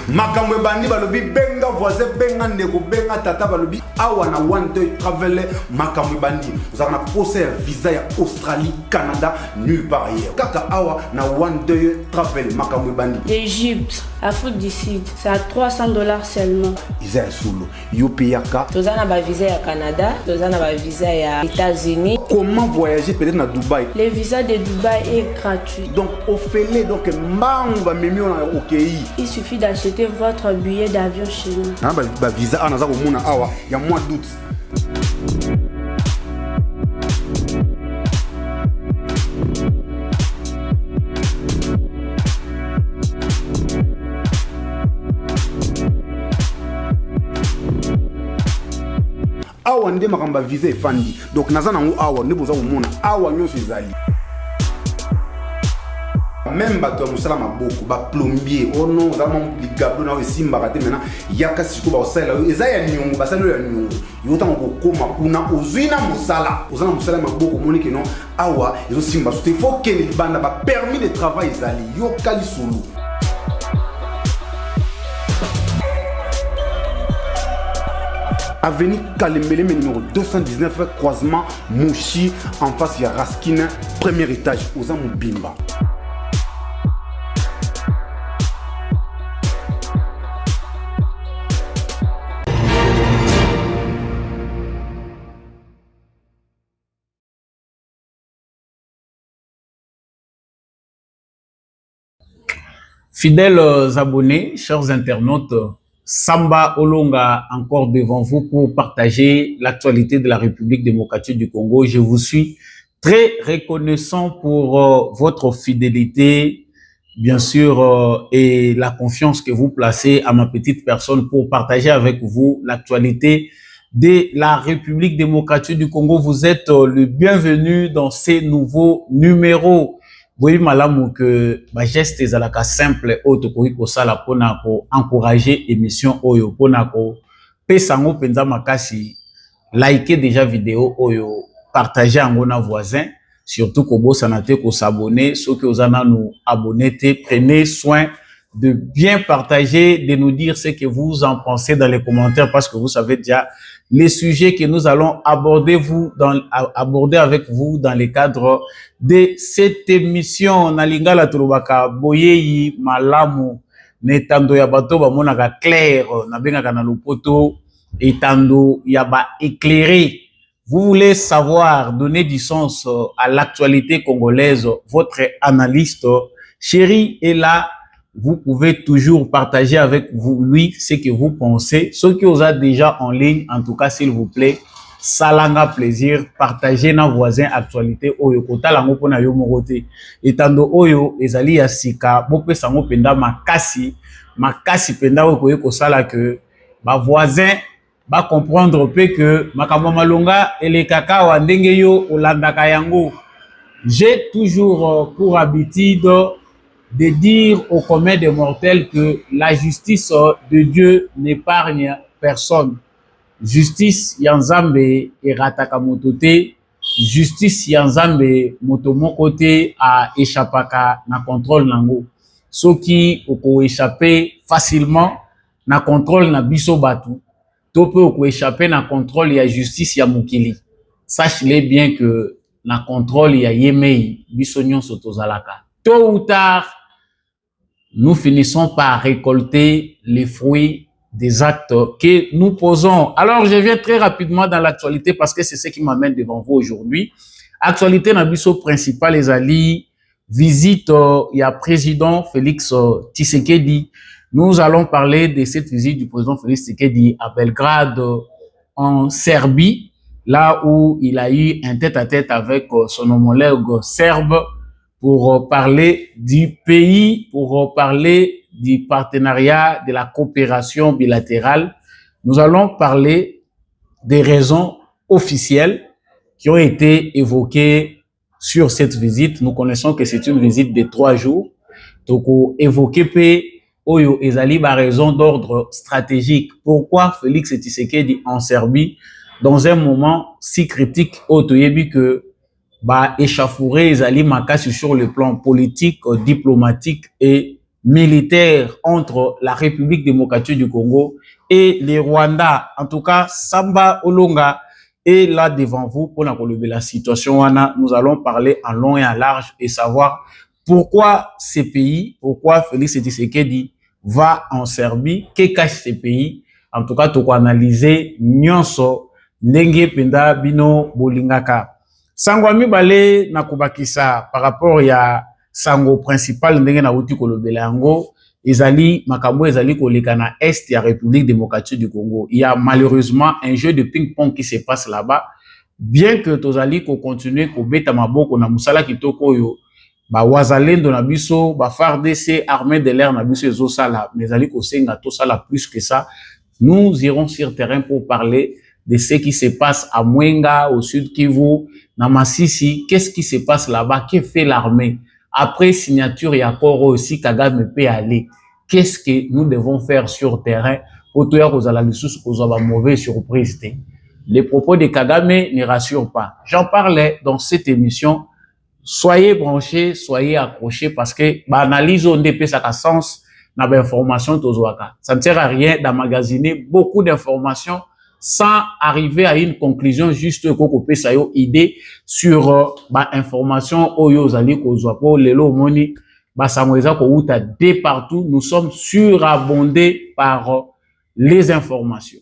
makamwe bandi balobi benga voisin benga ndeko benga tata balobi awa na one day travel makamwe bandi vous avez posé un visa ya Australie Canada nulle part ailleurs kaka awa na one day travel makamwe bandi Égypte Afrique du Sud c'est à $300 seulement Isa solo yopiyaka tozana ba visa ya Canada tozana ba visa ya États-Unis. Comment voyager peut-être na Dubaï? Le visa de Dubaï est gratuit. Donc au fait donc mamba mimio na okeyi. Il suffit d'acheter votre billet d'avion chez nous. Na ba visa anaza komona awa ya mois d'août. Awa nde makamba visa efandi donc naza nango awa nde boza komona awa nyonso ezali même bato ya mosala maboko ba plombier oh non za mamligablo na esimbaka te maintenant yaka siko ba osala eza ya nyongo basalo ya nyongo yota ngokoma kuna ozwina mosala ozana mosala maboko moni ke non awa ezo simba so te faut que les banda ba permis de travail ezali yoka lisulu. Avenue Kalembele numéro 219 croisement Mouchi en face de Raskin premier étage aux Amubimba. Fidèles abonnés, chers internautes, Samba Olonga encore devant vous pour partager l'actualité de la République démocratique du Congo. Je vous suis très reconnaissant pour votre fidélité, bien sûr, et la confiance que vous placez à ma petite personne pour partager avec vous l'actualité de la République démocratique du Congo. Vous êtes le bienvenu dans ces nouveaux numéros. Oui, malamu que ma geste est à la cas simple auto ko sala pona ko encourager émission oyo pona ko pesango penza makasi liker déjà vidéo oyo partager en na voisin surtout ko bosanate ko s'abonner ceux qui osana nous abonner prenez soin de bien partager, de nous dire ce que vous en pensez dans les commentaires parce que vous savez déjà les sujets que nous allons aborder avec vous dans le cadre de cette émission. Nalingala Turubaka Boyeyi Malamu Netando Yabato Bamonaka clair Nabengaka na lopoto etando Yaba éclairé. Vous voulez savoir, donner du sens à l'actualité congolaise, votre analyste chéri est là. Vous pouvez toujours partager avec lui ce que vous pensez. Ceux qui vous a déjà en ligne, en tout cas, s'il vous plaît, salanga plaisir, partagez nos voisins actualité. Oyo kota lango pona yo morote. Etando oyo ezali ya sika, bope sango penda makasi penda oyo kosala que ba voisin ba comprendre peu que makambo malonga ele kaka wa ndenge yo olandaka yango. J'ai toujours pour habitude de dire au commun des mortels que la justice de Dieu n'épargne personne. Justice yanzambe erataka motote, justice yanzambe motomokote a échappaka na contrôle nango. Soki oko échapper facilement na contrôle na biso batu, tope oko échapper na contrôle ya justice ya mokili. Sachez bien que na contrôle ya yemei biso nyonso tozalaka. Tôt ou tard, nous finissons par récolter les fruits des actes que nous posons. Alors, je viens très rapidement dans l'actualité parce que c'est ce qui m'amène devant vous aujourd'hui. Actualité nabiso principale, les alliés, visite, il y a président Félix Tshisekedi. Nous allons parler de cette visite du président Félix Tshisekedi à Belgrade, en Serbie, là où il a eu un tête-à-tête avec son homologue serbe, pour parler du pays, pour parler du partenariat, de la coopération bilatérale. Nous allons parler des raisons officielles qui ont été évoquées sur cette visite. Nous connaissons que c'est une visite de 3 jours. Donc, évoquer Oyo ezali ba raison d'ordre stratégique. Pourquoi Félix Tshisekedi en Serbie, dans un moment si critique, otoyebi que ba échauffouré ezali makasi sur le plan politique, diplomatique et militaire entre la République démocratique du Congo et les Rwandais. En tout cas, Samba Olonga est là devant vous pour la situation. Nous allons parler en long et en large et savoir pourquoi ces pays, pourquoi Félix Tshisekedi va en Serbie, que cache ces pays. En tout cas, tu peux analyser nyonso ndenge penda bino bolingaka. Sango mibale na kubakisa par rapport ya sango principal ndenge na uti kolobela yango ezali makambo ezali koleka na est ya République démocratique du Congo. Il y a malheureusement un jeu de ping-pong qui se passe là-bas. Bien que tozali ko continuer ko beta maboko na musala kitoko yo ba wazalendo na biso ba FARDC armée de l'air na biso ezosala mais ezali ko senga to sala plus que ça. Nous irons sur terrain pour parler de ce qui se passe à Mwenga, au sud Kivu, na Masisi. Qu'est-ce qui se passe là-bas? Que fait l'armée? Après signature et accord aussi, Kagame peut aller. Qu'est-ce que nous devons faire sur terrain pour que nous ayons une mauvaise surprise? Les propos de Kagame ne rassurent pas. J'en parlais dans cette émission. Soyez branchés, soyez accrochés parce que l'analyse on dépêche à sens. Ça ne sert à rien d'emmagasiner beaucoup d'informations sans arriver à une conclusion juste qu'on peut ça idée sur information oyo zali kozwa po lelo moni ba samweza ko uta de partout. Nous sommes surabondés par les informations.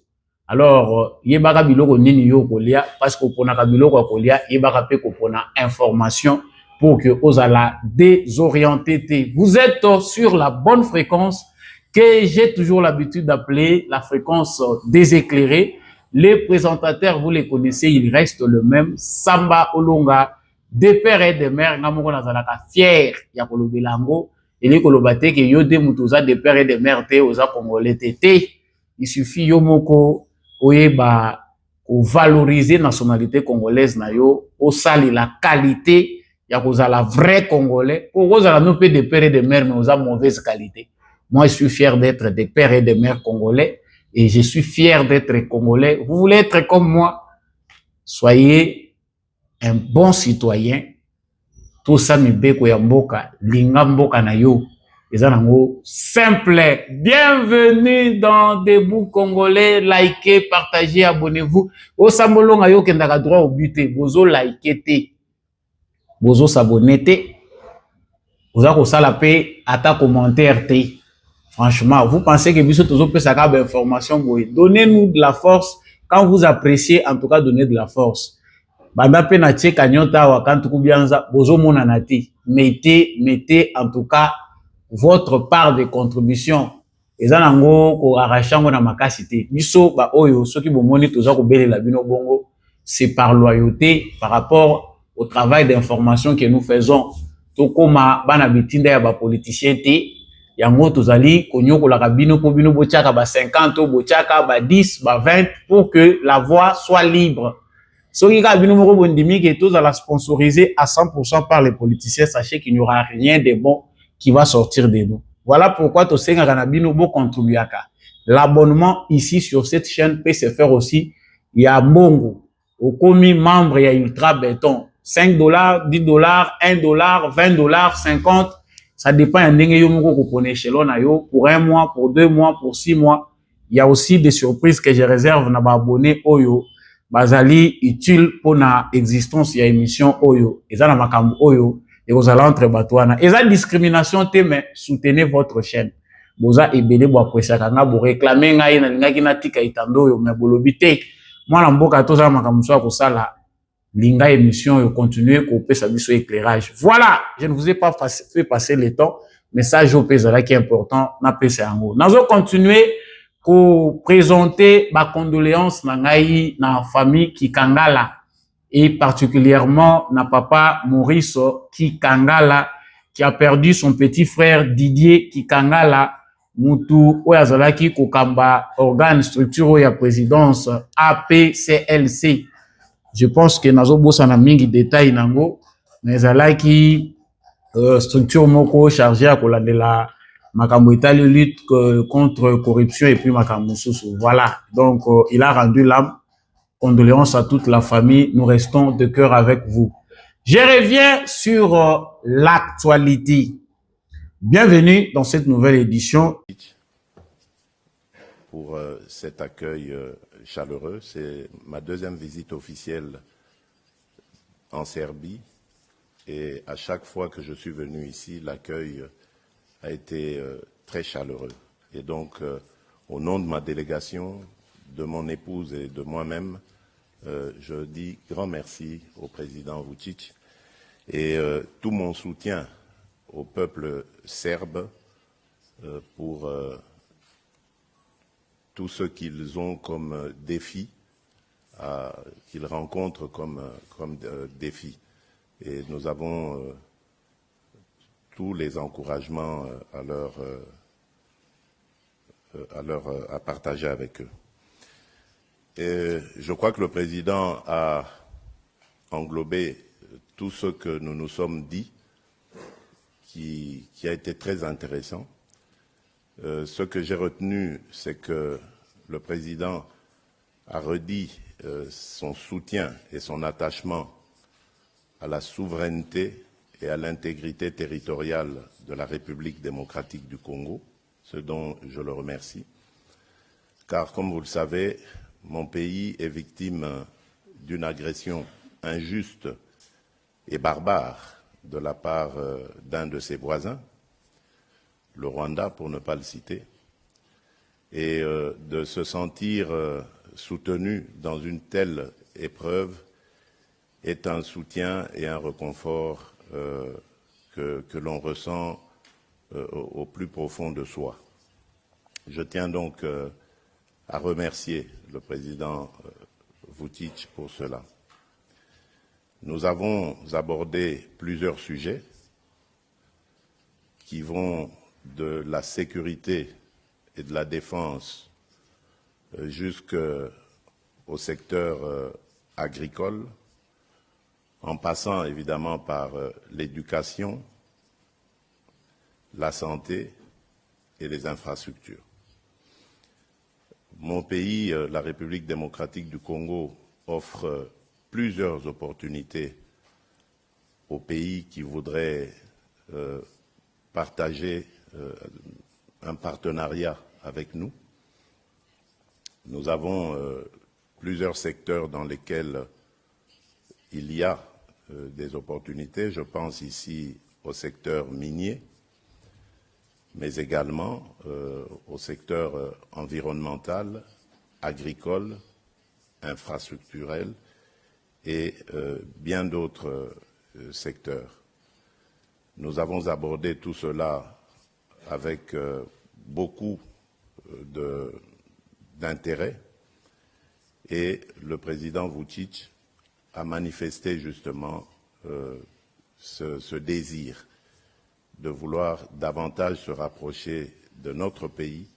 Alors yebaka biloko nini yo kolia parce que pona ka biloko kolia yebaka pe ko pona information pour que vous allez désorienter. Vous êtes sur la bonne fréquence que j'ai toujours l'habitude d'appeler la fréquence déséclairée. Les présentateurs, vous les connaissez, ils restent le même. Samba Olonga, des pères et des mères, namoko nazalaka fier ya kolobelango. Et les kolobate que yo de mutuza des pères et des mères te oza congolais te. Il suffit yo moko oyeba ou valoriser nationalité congolaise na yo, au sali la qualité. Il y a la vraie Congolais. Pour vous, la nous des pères et des mères, mais vous avez mauvaise qualité. Moi, je suis fier d'être des pères et des mères congolais et je suis fier d'être congolais. Vous voulez être comme moi? Soyez un bon citoyen. Tout ça, mi beko ya mboka, linga mboka na yo. Simple. Bienvenue dans Debout Congolais. Likez, partagez, abonnez-vous. Au Sambolonga yo kendaka droit au but. Bozo likez. Bozo s'abonner te, vous avez ça la paix, atta commentaire te. Franchement, vous pensez que biso tozo peut ça cap information, donnez-nous de la force quand vous appréciez, en tout cas donnez de la force. Banda pe na tche kanyota wa kantu kubianza bozo mona nati. Mettez en tout cas votre part de contribution. Eza nango ko arrachango na makasité. Biso ba oyo soki bomoni toza ko belela bino bongo, c'est par loyauté par rapport au travail d'information que nous faisons. Tokoma bana bitinda ya ba politicien te yango tozali konyoko la kabino po bino bochaka ba 50 bochaka ba 10 ba 20 pour que la voix soit libre. Soki ka bino moko bondimi que tous la sponsoriser à 100% par les politiciens, sachez qu'il n'y aura rien de bon qui va sortir de nous. Voilà pourquoi to senga kana bino bo contribuaka. L'abonnement ici sur cette chaîne peut se faire aussi. Il y a Mongo au commis membre il y a Ultra Béton. $5, $10, $1, $20, 50. Ça dépend pour un mois, pour 2 mois, pour 6 mois. Il y a aussi des surprises que je réserve na ba abonné Oyo. Bazali utile pour na existence ya émission Oyo. Eza na makambo Oyo et vous allez entre batouana. Eza discrimination te mais soutenez votre chaîne. Boza ebele bo apprécier kanga bo réclamer ngai na lingaki na tika itando yo mais bolobi te. Moi na mboka toza makambo so ko sala. Linga émission et continuer couper sa biso éclairage. Voilà, je ne vous ai pas fait passer le temps. Message au Pézala qui est important. Na pese ango. Nazo continuer pour présenter ma condoléance na ngai na famille Kikangala et particulièrement na papa Maurice Kikangala qui a perdu son petit frère Didier Kikangala mutu oyazalaki kokamba organe structure ya présidence APCLC. Je pense que nazo bossa na mingi détail nango mais alaki structure moko chargée à kolandela makambo itali lutte contre corruption et puis makambo susu. Voilà. Donc il a rendu l'âme. Condoléances à toute la famille. Nous restons de cœur avec vous. Je reviens sur l'actualité. Bienvenue dans cette nouvelle édition. Pour cet accueil chaleureux. C'est ma deuxième visite officielle en Serbie et à chaque fois que je suis venu ici, l'accueil a été très chaleureux. Et donc, au nom de ma délégation, de mon épouse et de moi-même, je dis grand merci au président Vučić et tout mon soutien au peuple serbe pour tout ce qu'ils ont comme défi, qu'ils rencontrent comme défi. Et nous avons tous les encouragements à partager avec eux. Et je crois que le président a englobé tout ce que nous nous sommes dit, qui a été très intéressant. Ce que j'ai retenu, c'est que le président a redit son soutien et son attachement à la souveraineté et à l'intégrité territoriale de la République démocratique du Congo, ce dont je le remercie. Car, comme vous le savez, mon pays est victime d'une agression injuste et barbare de la part d'un de ses voisins, le Rwanda pour ne pas le citer, et de se sentir soutenu dans une telle épreuve est un soutien et un réconfort que l'on ressent au plus profond de soi. Je tiens donc à remercier le président Vučić pour cela. Nous avons abordé plusieurs sujets qui vont de la sécurité et de la défense jusqu'au secteur agricole, en passant évidemment par l'éducation, la santé et les infrastructures. Mon pays, la République démocratique du Congo, offre plusieurs opportunités aux pays qui voudraient partager un partenariat avec nous. Nous avons plusieurs secteurs dans lesquels il y a des opportunités. Je pense ici au secteur minier, mais également au secteur environnemental, agricole, infrastructurel et bien d'autres secteurs. Nous avons abordé tout cela avec beaucoup d'intérêt et le président Vučić a manifesté justement ce désir de vouloir davantage se rapprocher de notre pays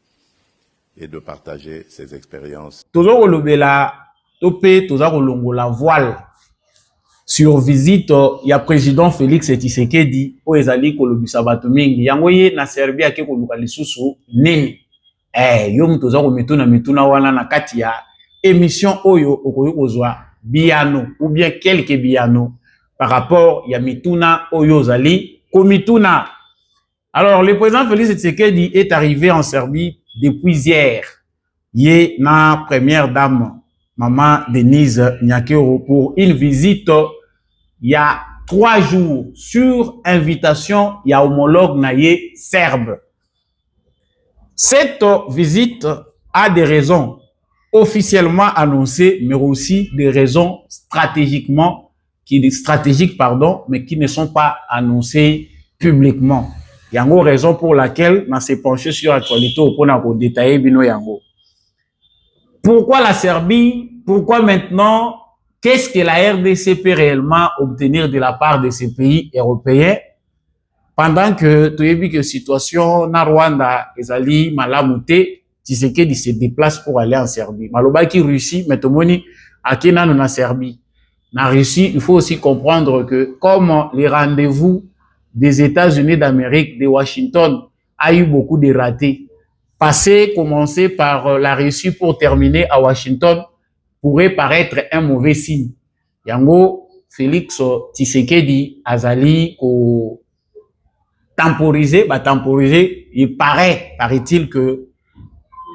et de partager ses expériences. Toujours la topé, toujours la voile sur visite ya président Félix Tshisekedi o ezali kolobisa bato mingi yango ye na Serbie ake koluka lisusu nini yo mutoza ko mituna wana na kati ya émission oyo okoyo kozwa biano ou bien quelques biano par rapport ya mituna oyo zali komituna. Alors le président Félix Tshisekedi est arrivé en Serbie depuis hier. Yé na première dame maman Denise Nyakero pour une visite il y a 3 jours sur invitation il y a homologue naye serbe. Cette visite a des raisons officiellement annoncées mais aussi des raisons stratégiques mais qui ne sont pas annoncées publiquement. Il y a une raison pour laquelle on s'est penché sur l'actualité pour détailler bino yango. Pourquoi la Serbie? Pourquoi maintenant? Qu'est-ce que la RDC peut réellement obtenir de la part de ces pays européens pendant que tu as vu que la situation na Rwanda ezali malamute, Tshisekedi se déplace pour aller en Serbie. Malobaki Russie, mais tout le monde a kena na Serbie. Na Russie, il faut aussi comprendre que comme les rendez-vous des États-Unis d'Amérique, de Washington, a eu beaucoup de ratés. Commencer par la Russie pour terminer à Washington pourrait paraître un mauvais signe. Yango, Félix Tshisekedi, Azali, temporiser, il paraît-il que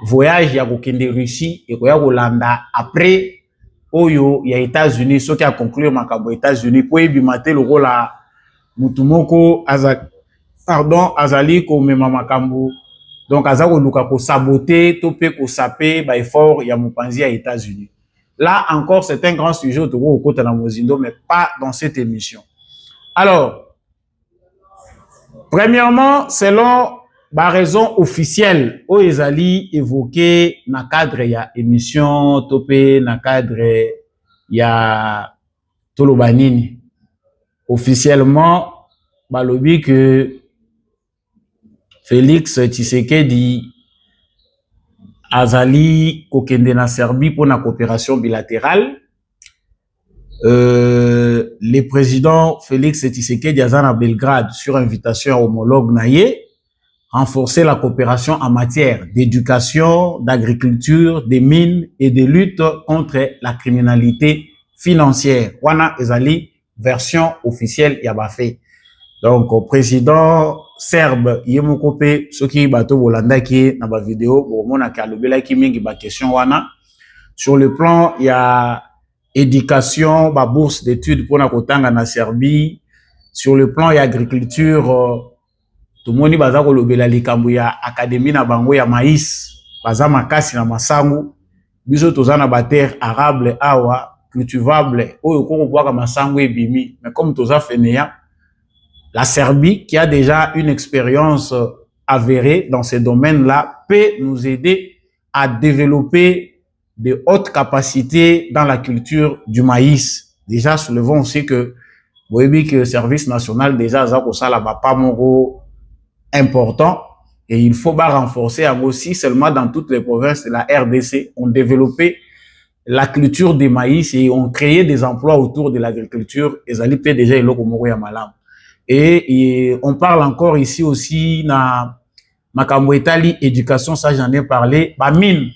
voyage ya kokende Russie et koya Hollanda après oyo ya États-Unis, ce qui a conclu makambo États-Unis pour ebimate le rôle à mutumoko azali ko mema makambo, donc azako luka ko saboter topé ko saper ba effort ya mopanzi à États-Unis. Là encore c'est un grand sujet autour au côté na Mozindo, mais pas dans cette émission. Alors premièrement, selon la raison officielle, où ils allaient évoquer dans le cadre de l'émission Topé, dans le cadre de Tolobanini. Officiellement, balobi que Félix Tshisekedi azali kokende na Serbie pour la coopération bilatérale. Le président Félix Tshisekedi azana à Belgrade sur invitation à homologue naye renforcer la coopération en matière d'éducation, d'agriculture, des mines et de lutte contre la criminalité financière. Wana ezali version officielle yabafe. Donc au président serbe yemokope soki bato bolanda ki na ba vidéo bo mona ka lobela ki mingi ba question wana sur le plan ya éducation, ba bourse d'études pour na kotanga na Serbie, sur le plan ya agriculture tout le monde baza ko lobela likambo ya académie na bango ya maïs baza makasi na masangu biso tozana ba terre arable awa cultivable oyo ko bwaka masangu ebimi, mais comme toza feneya la Serbie qui a déjà une expérience avérée dans ces domaines-là peut nous aider à développer de hautes capacités dans la culture du maïs. Déjà soulevons aussi que vous voyez que le service national déjà a ça là pas mon important et il faut renforcer aussi seulement dans toutes les provinces de la RDC ont développé la culture des maïs et ont créé des emplois autour de l'agriculture et ça peut déjà y ya malam et on parle encore ici aussi na makambo etali éducation, ça j'en ai parlé, ba mine.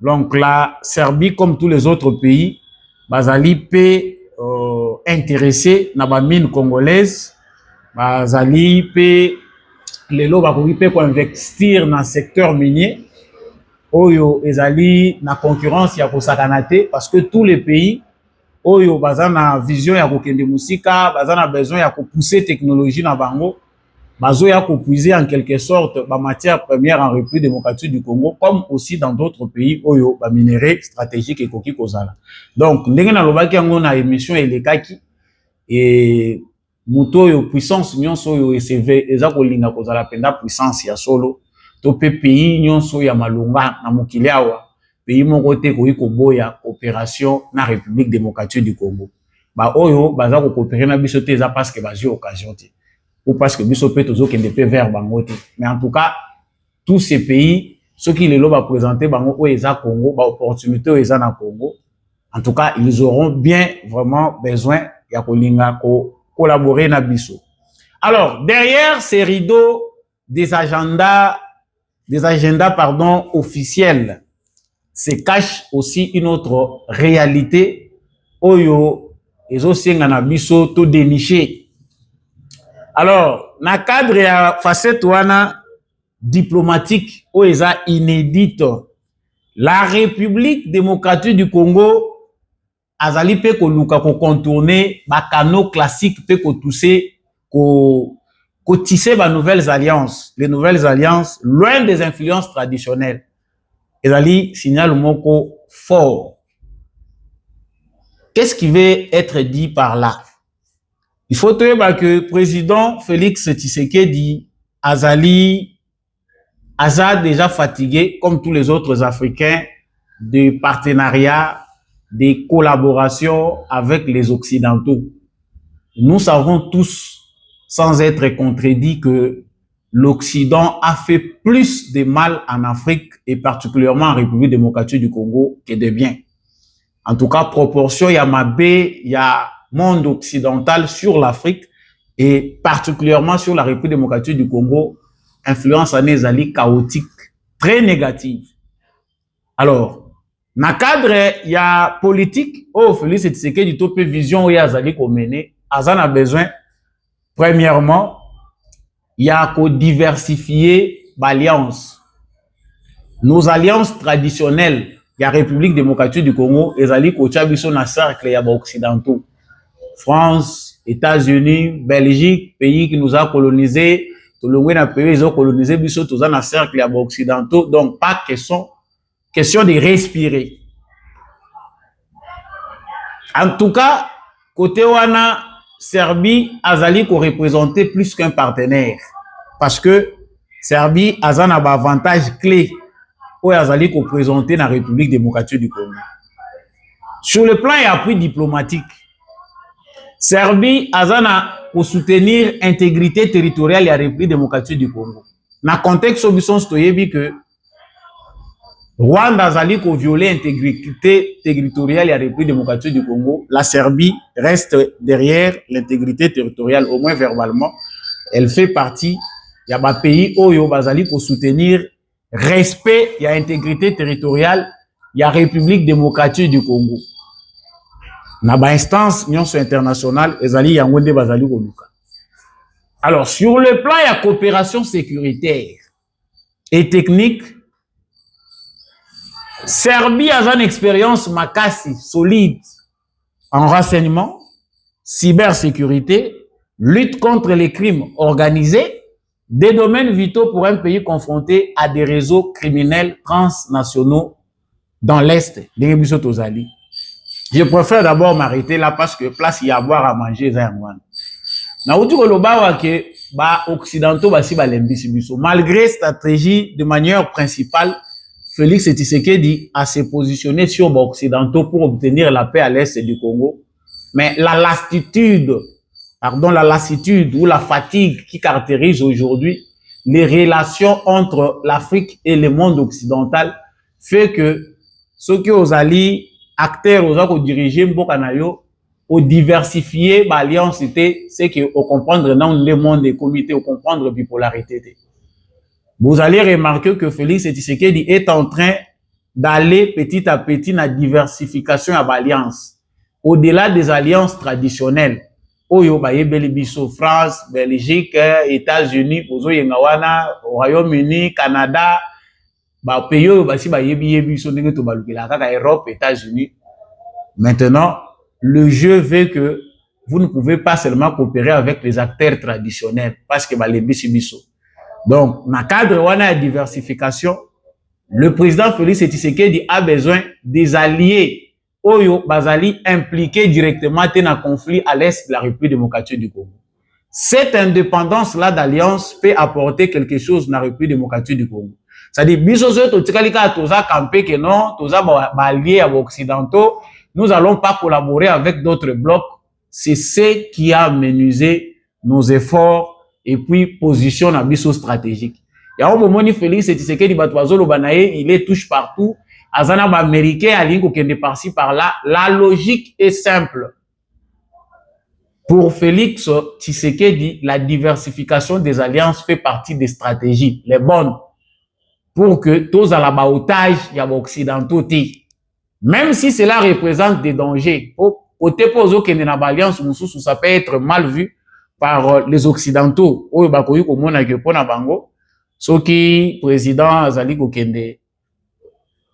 Donc la Serbie comme tous les autres pays bazali peut intéressé na ba mine congolaise, bazali peut les lots pour investir dans le secteur minier. Oyo ezali na concurrence ya kosakanate parce que tous les pays oyo bazana vision ya kokende musika, bazana besoin ya pousser technologie na bango, bazo ya puiser en quelque sorte ba matière première en République démocratique du Congo comme aussi dans d'autres pays oyo ba minerai stratégique et koki kozala. Donc ndenge na lobaki yango na émission elekaki et muto yo puissance nyonso yo ECV eza kolinga kozala penda puissance ya solo to pe pays nyonso ya malunga na mokili awa pays moko te koyi koboya coopération na République démocratique du Congo ba oyo baza ko coopérer na biso te eza parce que bazi occasion te ou parce que biso pe tozo kende pe vers bango te, mais en tout cas tous ces pays ceux qui les va présenter bango o eza Congo ba opportunité o eza na Congo, en tout cas ils auront bien vraiment besoin ya kolinga ko collaborer na biso. Alors, derrière ces rideaux des agendas officiels, se cache aussi une autre réalité. Oyo, ezo senga na biso to dénicher. Alors, na cadre ya facette wana diplomatique, o eza inédite. La République démocratique du Congo azali pe ko luka ko contourner ba canaux classiques pe ko tousser ko tisser ba nouvelles alliances, les nouvelles alliances loin des influences traditionnelles. Ezali signal moko fort. Qu'est-ce qui veut être dit par là? Il faut dire que président Félix Tshisekedi azali aza déjà fatigué comme tous les autres Africains de partenariats, des collaborations avec les Occidentaux. Nous savons tous, sans être contredits, que l'Occident a fait plus de mal en Afrique et particulièrement en République démocratique du Congo que de bien. En tout cas, proportion, il y a Mabé, il y a monde occidental sur l'Afrique et particulièrement sur la République démocratique du Congo, influence en ezali chaotique, très négative. Alors, na cadre ya politique, oh Félix Tshisekedi du topé vision ou ya zali komene, azana besoin premièrement il y a qu'au diversifier l'alliance. Nos alliances traditionnelles, il y a République démocratique du Congo, et zali ko chabiso na cercle ya occidentaux. France, États-Unis, Belgique, pays qui nous a colonisés, tout le monde a pays ils ont colonisé biso tous dans cercle ya occidentaux, donc pas question de respirer. En tout cas, côté wana Serbie azali ko représenter plus qu'un partenaire parce que Serbie a un avantage clé où azali ko présenter la République démocratique du Congo. Sur le plan et appui diplomatique, Serbie a pour soutenir l'intégrité territoriale de la République démocratique du Congo. Dans le contexte où nous avons que Rwanda a violé l'intégrité territoriale de la République démocratique du Congo, la Serbie reste derrière l'intégrité territoriale, au moins verbalement. Elle fait partie, il y a des pays où il y a pour soutenir respect, il y a intégrité territoriale, il y a République démocratique du Congo. Dans l'instance internationale, ezali yangonde bazali koluka. Alors, sur le plan de la coopération sécuritaire et technique, Serbie a une expérience makasi, solide en renseignement, cybersécurité, lutte contre les crimes organisés, des domaines vitaux pour un pays confronté à des réseaux criminels transnationaux dans l'Est. Je préfère d'abord m'arrêter là parce que place il y a à boire à manger malgré stratégie de manière principale, Félix Tshisekedi a se positionné sur les occidentaux pour obtenir la paix à l'est du Congo. Mais la lassitude ou la fatigue qui caractérise aujourd'hui les relations entre l'Afrique et le monde occidental fait que ceux qui ont alliés acteurs aux diriger Mbokanayo, au diversifier l'alliance, c'est que au comprendre dans le monde des comités, au comprendre la bipolarité. Vous allez remarquer que Félix Tshisekedi est en train d'aller petit à petit dans la diversification de l'alliance. Au-delà des alliances traditionnelles, Oyo Biso, France, Belgique, États-Unis, Royaume-Uni, Canada, Europe, États-Unis. Maintenant, le jeu veut que vous ne pouvez pas seulement coopérer avec les acteurs traditionnels parce que les biso. Donc, dans le cadre de la diversification, le président Félix Tshisekedi a besoin des alliés Oyo Bazali impliqués directement dans un conflit à l'est de la République démocratique du Congo. Cette indépendance-là d'alliance peut apporter quelque chose dans la République démocratique du Congo. C'est-à-dire, nous allons pas collaborer avec d'autres blocs. C'est ce qui a menuisé nos efforts et puis position à biso stratégique. Il y a un moment où Félix Tshisekedi il est touche partout. Azana américain à l'ingo qui est par-ci par-là. La logique est simple. Pour Félix Tshisekedi, la diversification des alliances fait partie des stratégies, les bonnes, pour que tous à la otage il y a occidentaux. Même si cela représente des dangers, côté poso que na alliance ça peut être mal vu par les occidentaux. Oyo bakoyi ko mona ke pona bango soki président azali ko kende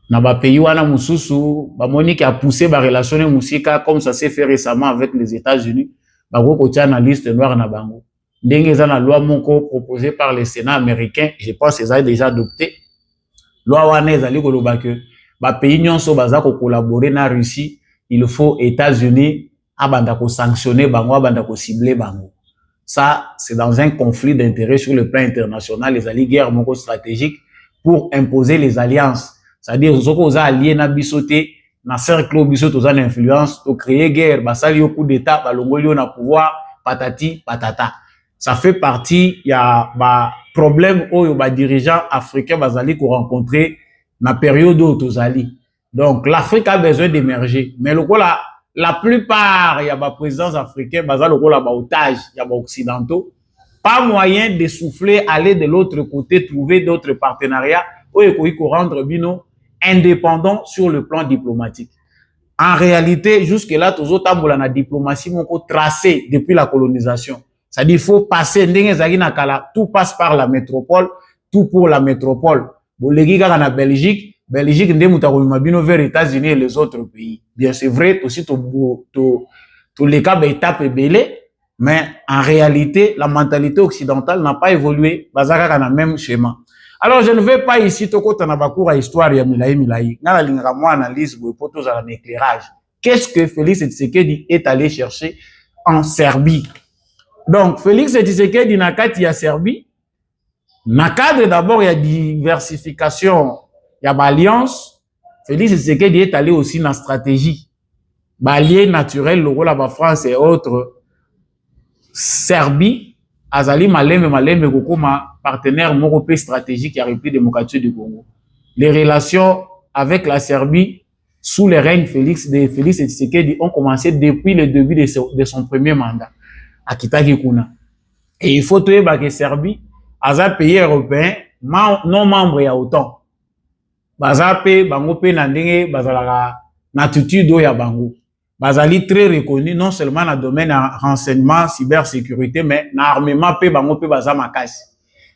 na ba pays wana mususu ba moni ki a poussé ba relation musika comme ça s'est fait récemment avec les États-Unis, bako ko tia na liste noire na bango. Ndenge za na loi moko proposée par le Sénat américain, je pense qu'ils ont déjà adopté. Loi wana ezali ko loba que ba pays nyonso baza ko collaborer na Russie, il faut États-Unis abanda ko sanctionner bango abanda ko cibler bango. Ça c'est dans un conflit d'intérêts sur le plan international, les alliés guerre moko stratégique pour imposer les alliances. C'est-à-dire zoko za alliés na bisoté na cercle bisoto za influence pour créer guerre, basali yo coup d'état balongoli na pouvoir patati patata. Ça fait partie il y a ba problème oyo ba dirigeants africains bazali ko rencontrer na période autozali. Donc l'Afrique a besoin d'émerger, mais la plupart il y a ba présidents africains bazali lokola ba otage, il y a ba occidentaux, pas moyen de souffler, aller de l'autre côté, trouver d'autres partenariats oyo ko rendre bino indépendant sur le plan diplomatique. En réalité, jusque là, tous autres la diplomatie moko tracé depuis la colonisation. C'est-à-dire, il faut passer, tout passe par la métropole, tout pour la métropole. Bon, les gars, en Belgique, vers les États-Unis et les autres pays. Bien, c'est vrai, aussi, tous les cas, étape est belé, mais en réalité, la mentalité occidentale n'a pas évolué. Bazaka dans le même schéma. Alors, je ne vais pas ici, toko tanabakour à histoire, ya milaï. N'a la ligne moi analyse, pour tous à l'éclairage. Qu'est-ce que Félix Tshisekedi est allé chercher en Serbie? Donc, Félix Tshisekedi n'a qu'à y a Serbie. N'a cadre d'abord, il y a diversification, il y a alliance. Félix Tshisekedi est allé aussi dans la stratégie. Allié naturel, le rôle de France et autres. Serbie, Azali Maleme Kokoma, partenaire européen stratégique à la République démocratique du Congo. Les relations avec la Serbie, sous le règne de Félix Tshisekedi, ont commencé depuis le début de son premier mandat à Kitagi Kuna. Et il faut trouver que Serbie, à un pays européen, non membre y a autant. Bazape, Bango Pe Nandenge, Bazalaga, Natutudo ya Bango. Bazali très reconnu, non seulement dans le domaine de renseignement, cybersécurité, mais dans l'armement Pe Bango Pe Bazamakasi.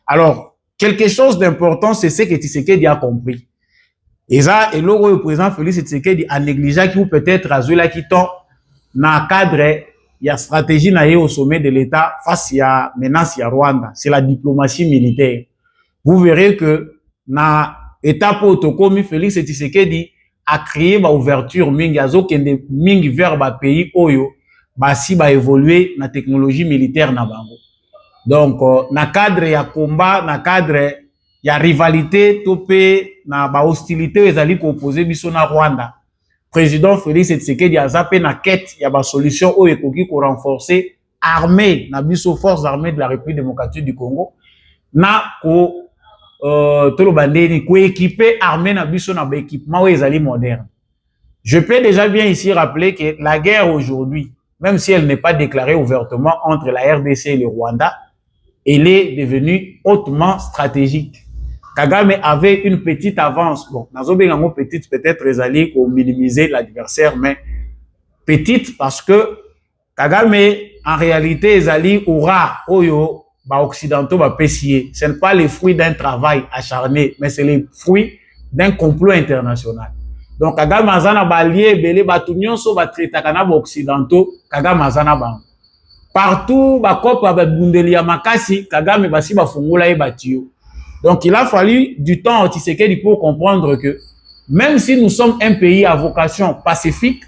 Alors, quelque chose d'important, c'est ce que Tshisekedi a compris. Et ça, et le président Félix Tshisekedi a négligé qui ou peut-être a joué là qui tombe dans le cadre, il y a stratégie au sommet de l'État face à menace à Rwanda. C'est la diplomatie militaire. Vous verrez que dans l'étape autocomi, Félix Tshisekedi a créé ma ouverture mingi azokende mingi vers ba pays oyo si ba évoluer na technologie militaire na bango. Donc na cadre ya combat, na cadre ya rivalité topé na ba hostilité ezali ko opposer biso na Rwanda. Président Félix Tshisekedi a zappé na quête ya ba solution oyo ekoki ko renforcer armée na biso forces armées de la République démocratique du Congo na ko tolo bandeni ko équiper armée na biso na ba équipement oyo ezali moderne. Je peux déjà bien ici rappeler que la guerre aujourd'hui, même si elle n'est pas déclarée ouvertement entre la RDC et le Rwanda, elle est devenue hautement stratégique. Kagame avait une petite avance. Bon, nazobengango petite, peut-être ezali pour minimiser l'adversaire, mais petite parce que Kagame, en réalité, ezali aura oyo ba occidentaux ba pessier. Ce n'est pas le fruit d'un travail acharné, mais c'est le fruit d'un complot international. Donc Kagame azana ba allié belé ba tunyonso ba traitaka ba occidentaux, Kagame azana ba. Partout ba kopa ba bundeli ya makasi, Kagame basi ba fungula e batio. Donc il a fallu du temps à Tshisekedi pour comprendre que même si nous sommes un pays à vocation pacifique,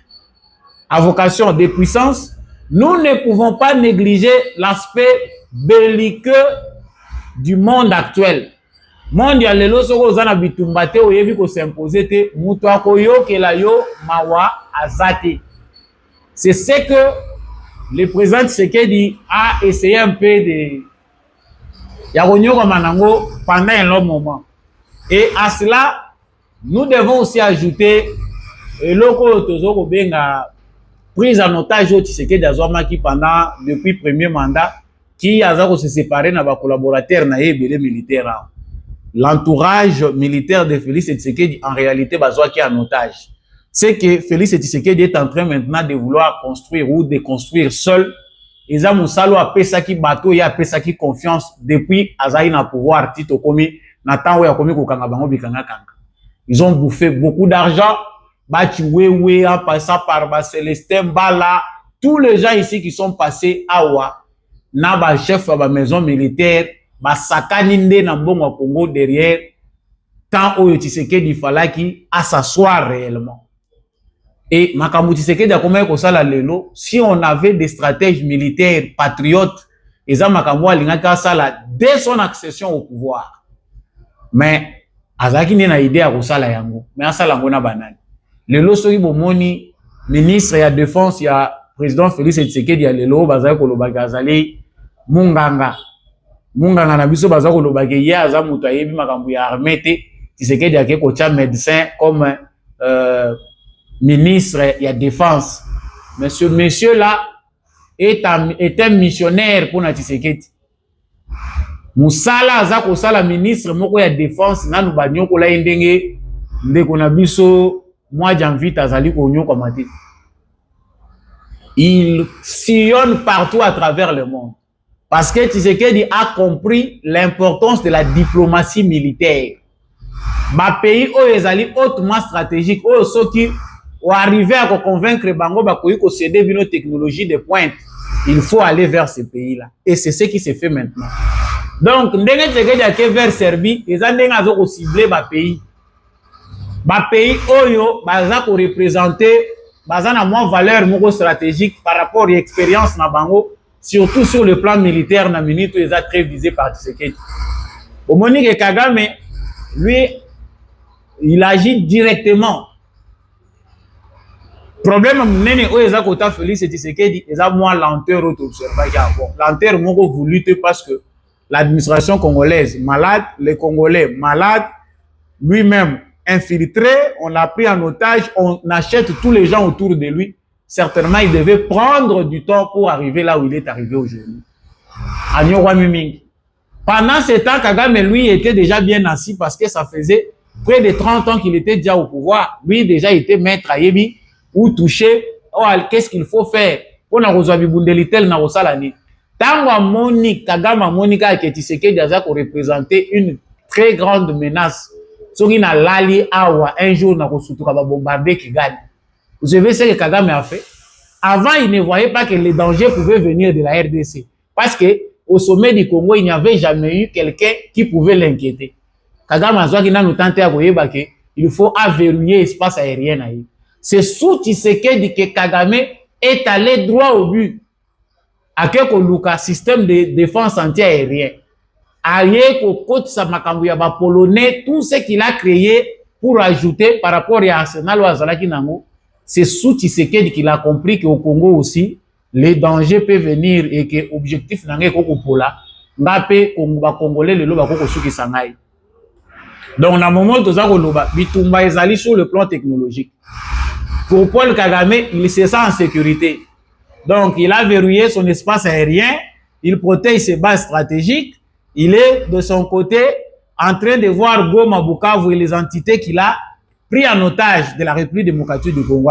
à vocation de puissance, nous ne pouvons pas négliger l'aspect belliqueux du monde actuel. Monde ya lelo soko zana bitumbate oyebi ko s'imposer te mutu akoyo kela yo mawa azate. C'est ce que le président Tshisekedi a essayé un peu de Yagonyo Manango pendant un long moment. Et à cela, nous devons aussi ajouter loko tozoko benga prise en otage au Tshisekedi azwamaki pendant depuis premier mandat qui a se séparé na ba collaborateurs na ebele militaire. L'entourage militaire de Félix Tshisekedi en réalité bazwaki en otage. C'est que Félix Tshisekedi est en train maintenant de vouloir construire ou de construire seul. Eza musalo a pesaki bateau ya pesaki confiance depuis Azaï na pouvoir Tito komi na temps ya komi kokanga bango bikanga kanga. Ils ont bouffé beaucoup d'argent, bati wewe en passant par ba Célestin Bala, tous les gens ici qui sont passés à Oua, na ba chef ba maison militaire, ba sakani nde na mbongo Congo derrière tant oyo Tshisekedi falaki à s'asseoir réellement. Et Makamou Tshisekedi a comment kosala lelo, si on avait des stratèges militaires patriotes, eza Makamou alingaka sala dès son accession au pouvoir. Mais azaki ne na idée à kosala yango, mais asala ngona banani. Lelo soki bomoni ministre ya défense ya président Félix Tshisekedi ya lelo bazali kolobaka azali munganga. Munganga na biso bazali kolobaka ye aza mutu ayebi makambo ya armée te, Tshisekedi ake kocha médecin comme ministre ya défense. Monsieur là est un missionnaire pour Tshisekedi. Musala aza kosala ministre moko ya défense nanu banyoko la ndenge ndeko na biso moi janvier azali konyoko mati. Il sillonne partout à travers le monde. Parce que Tshisekedi a compris l'importance de la diplomatie militaire. Ma pays est hautement stratégique, ceux qui ont arrivé à convaincre Bango Bakoui qu'on céder une technologie de pointe. Il faut aller vers ces pays-là. Et c'est ce qui se fait maintenant. Donc, ndenge Tshisekedi a vers Serbie, ils ont ciblé ma pays. Ma pays oyo baza ko représenter baza na moins valeur moko stratégique par rapport à l'expérience na bango, surtout sur le plan militaire na minute ils ont très visé par Tshisekedi. Au Monique Kagame, lui, il agit directement. Problème mnene oyo eza kota Félix Tshisekedi eza moins lenteur au observation. Bon, lenteur moko voulu parce que l'administration congolaise malade, les Congolais malades, lui-même infiltré, on l'a pris en otage, on achète tous les gens autour de lui. Certainement, il devait prendre du temps pour arriver là où il est arrivé aujourd'hui. Pendant ce temps, Kagame, lui, était déjà bien assis parce que ça faisait près de 30 ans qu'il était déjà au pouvoir. Lui, déjà, était maître à Yebi ou touché. Oh, qu'est-ce qu'il faut faire? On a reçu Bundelitel na Rosalani. Tango Monique, Kagame, Monika, qui Tshisekedi déjà pour représenter une très grande menace. Soki na lali awa un jour na kosutuka ba bombarder Kigali. Vous savez ce que Kagame a fait? Avant, il ne voyait pas que les dangers pouvaient venir de la RDC. Parce que au sommet du Congo, il n'y avait jamais eu quelqu'un qui pouvait l'inquiéter. Kagame a dit qu'il il faut verrouiller l'espace aérien. C'est sous Tshisekedi que Kagame est allé droit au but. Avec le système de défense anti-aérien. Aye côte Samakambuya polonais, tout ce qu'il a créé pour ajouter par rapport à Arsenal ou à Zalaki Nango, c'est sous Tshisekedi qu'il a compris qu'au Congo aussi, les dangers peuvent venir et que l'objectif n'est pas pour là. Ngapé Congolais le loba koko suki sangai. Donc, dans le moment où nous avons Bitumba ezali sur le plan technologique. Pour Paul Kagame, il se sent en sécurité. Donc, il a verrouillé son espace aérien, il protège ses bases stratégiques. Il est de son côté en train de voir Goma, Bukavu et les entités qu'il a pris en otage de la République démocratique du Congo.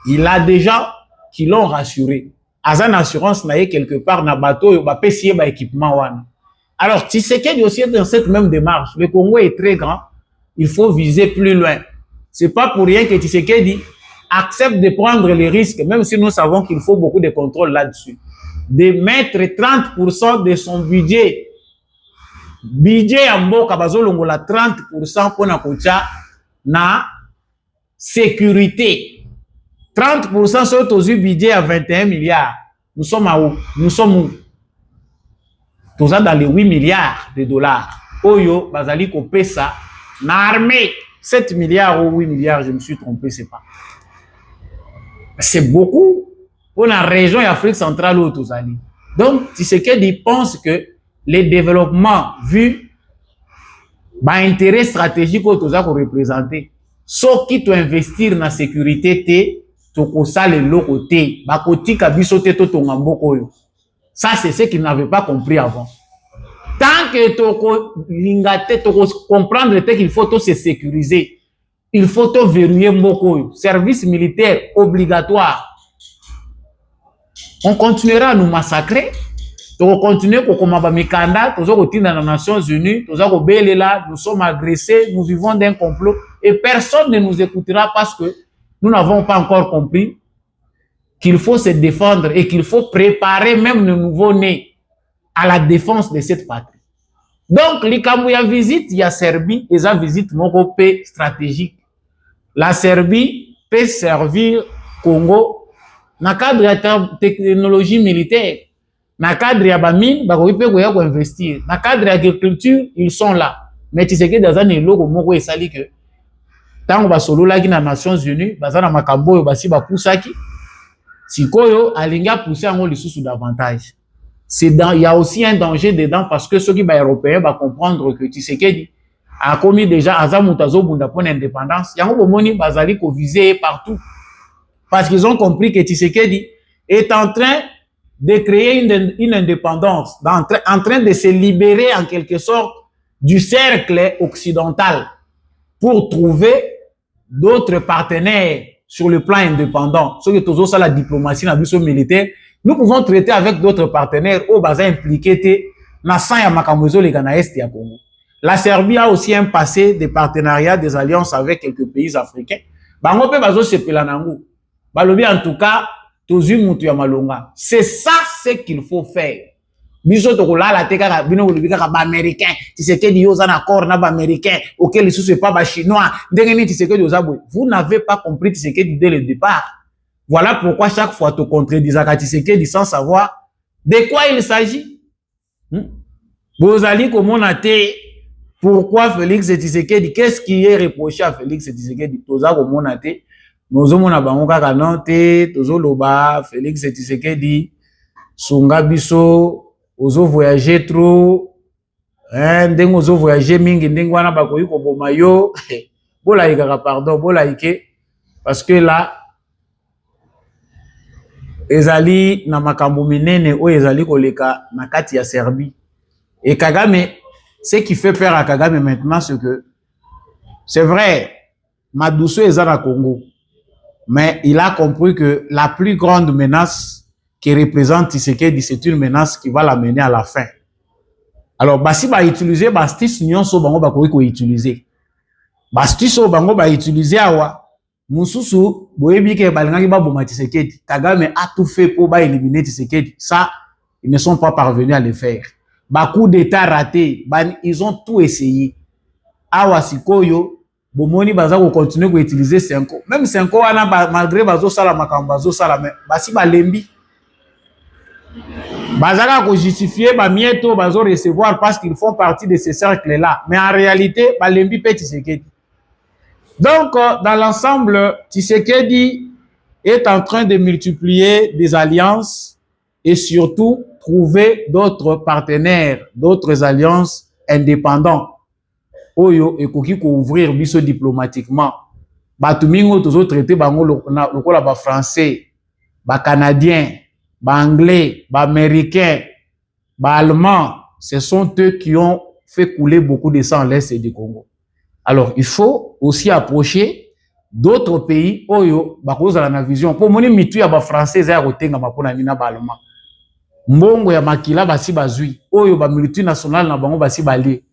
Il a des gens qui l'ont rassuré. Azan assurance n'a quelque part na bateau ba pesier ba équipement wana. Alors Tshisekedi aussi est dans cette même démarche. Le Congo est très grand, il faut viser plus loin. C'est pas pour rien que Tshisekedi accepte de prendre les risques, même si nous savons qu'il faut beaucoup de contrôle là-dessus. De mettre 30% de son budget. Budget en mboka bazolongola 30% pour na kocha na sécurité. 30% sur tout budget à 21 milliards. Nous sommes à où? Nous sommes où? Tout ça dans les 8 milliards de dollars. Oyo bazali ko pesa na armée 7 milliards ou 8 milliards, je me suis trompé, c'est pas. C'est beaucoup. Pour la région Afrique centrale ou tous amis. Donc, Tshisekedi pense que les développements vus, intérêt stratégique au tous à représenter, sauf qui doit investir dans la sécurité, ça les côté, côté kabisote to tongamboko. Ça c'est ce qu'il n'avait pas compris avant. Tant que tu comprendre qu'il faut tout se sécuriser, il faut tout verrouiller moko. Service militaire obligatoire. On continuera à nous massacrer. On continue à combattre Mikanda, nous sommes dans les Nations Unies, nous sommes agressés, nous vivons d'un complot et personne ne nous écoutera parce que nous n'avons pas encore compris qu'il faut se défendre et qu'il faut préparer même le nouveau-né à la défense de cette patrie. Donc, l'Ikamouya visite, il y a Serbie, et ça visite mon pays stratégique. La Serbie peut servir Congo dans le cadre de la technologie militaire. Dans le cadre de la mine, ils peuvent investir. Dans le cadre de l'agriculture, ils sont là. Mais tu sais que dans un logo, moi, ça dit que tant que solo là qui dans les Nations Unies, bazana makambo basi ba poussaki. Sikoyo alinga pousser en les sous davantage. Il y a aussi un danger dedans parce que ceux qui sont européens vont comprendre que Tshisekedi a commis déjà Azamutazo Bunda pour l'indépendance. Il y a un moment bazali ko viser partout. Parce qu'ils ont compris que Tshisekedi est en train de créer une indépendance, en train de se libérer en quelque sorte du cercle occidental pour trouver d'autres partenaires sur le plan indépendant. Ce que toujours ça la diplomatie, la mission militaire, Nous pouvons traiter avec d'autres partenaires au bazar impliqué dans sang ya makamozo les Ghana Est ya Congo. La Serbie a aussi un passé de partenariat, des alliances avec quelques pays africains. Bango pe bazo sepela nango. Balobi en tout cas, tozu mutu ya malonga. C'est ça ce qu'il faut faire. Biso to kola la teka bino lobi ka ba américain, Tshisekedi yoza na accord na ba américain, auquel ce pas ba chinois. Ndengeni Tshisekedi yoza boy. Vous n'avez pas compris Tshisekedi dès le départ. Voilà pourquoi chaque fois tu contredis à Tshisekedi sans savoir de quoi il s'agit. Bozali comment on a été. Pourquoi Félix Tshisekedi? Qu'est-ce qui est reproché à Félix Tshisekedi? Toza comment on a été. Nous avons na bango kaka nante, tozo loba Félix Tshisekedi, Sunga biso, ozo voyager trop, ndengo ozo voyager mingi, ndengo wana bakoyi ko boma yo. Bola ikaka pardon, bola ike parce que là ezali na makambo minene o ezali koleka na kati ya Serbie. Et Kagame, ce qui fait peur à Kagame maintenant, c'est que c'est vrai, Madousso est à Congo, mais il a compris que la plus grande menace qui représente Tshisekedi, c'est une menace qui va l'amener à la fin. Alors, si va utiliser Bastis nyonso bango bakoki ko utiliser. Bastis o bango ba utiliser awa. Mususu boyebi ke balingaki ba boma Tshisekedi. Kagame a tout fait pour ba éliminer Tshisekedi. Ça, ils ne sont pas parvenus à le faire. Coup d'état raté, ils ont tout essayé. Awa sikoyo, bomoni baza ko continuer ko utiliser 5 ans. Même 5 ans wana malgré bazo sala makambo bazo sala mais basi balembi. Bazaka ko justifier ba mieto bazo recevoir parce qu'ils font partie de ces cercles là, mais en réalité balembi pe Tshisekedi. Donc dans l'ensemble, Tshisekedi est en train de multiplier des alliances et surtout trouver d'autres partenaires, d'autres alliances indépendants. Oyo ekoki ko ouvrir biso diplomatiquement. Batumingo tozo traiter bango lokola ba français, ba canadien, ba anglais, ba américain, ba allemand, ce sont eux qui ont fait couler beaucoup de sang à l'est du Congo. Alors, il faut aussi approcher d'autres pays oyo bakozala na vision pour moni mitu ya ba français ya kotenga mapona nina ba allemand. Mbongo ya makila basi bazui oyo ba multinational na bango basi balie.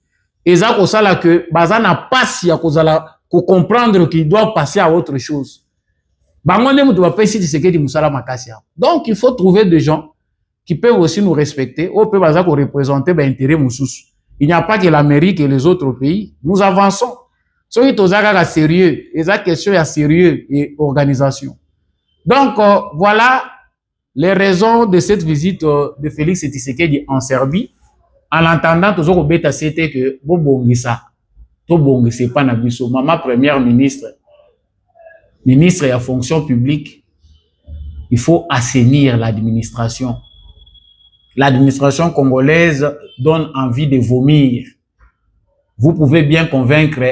Eza ko sala que baza na passe ya kozala ko comprendre qu'il doit passer à autre chose. Bango ne mutu ba pesi Tshisekedi musala makasi. Donc il faut trouver des gens qui peuvent aussi nous respecter, ou peuvent baza ko représenter ba intérêt mususu. Il n'y a pas que l'Amérique et les autres pays. Nous avançons. Soki tozaka sérieux, eza question ya sérieux et organisation. Donc voilà les raisons de cette visite de Félix Tshisekedi en Serbie. En entendant toujours beta c'était que bobongisa to bongise pas na biso maman première ministre et à fonction publique, il faut assainir l'administration. L'administration congolaise donne envie de vomir. Vous pouvez bien convaincre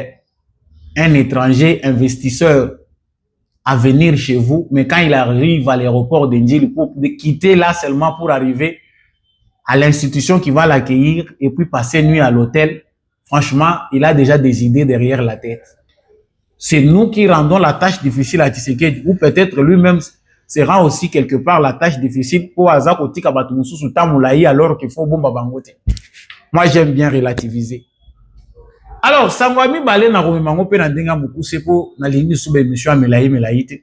un étranger investisseur à venir chez vous, mais quand il arrive à l'aéroport d'Indjili, pour quitter là seulement pour arriver à l'institution qui va l'accueillir et puis passer nuit à l'hôtel, franchement, il a déjà des idées derrière la tête. C'est nous qui rendons la tâche difficile à Tshisekedi, ou peut-être lui-même se rend aussi quelque part la tâche difficile pour Azakoti Kabatumusu Tamoulaï alors qu'il faut bomba bangote. Moi, j'aime bien relativiser. Alors, Sangwami Balé na Romimango pe na ndenga mukuse po na lingi sube émission Melaïte.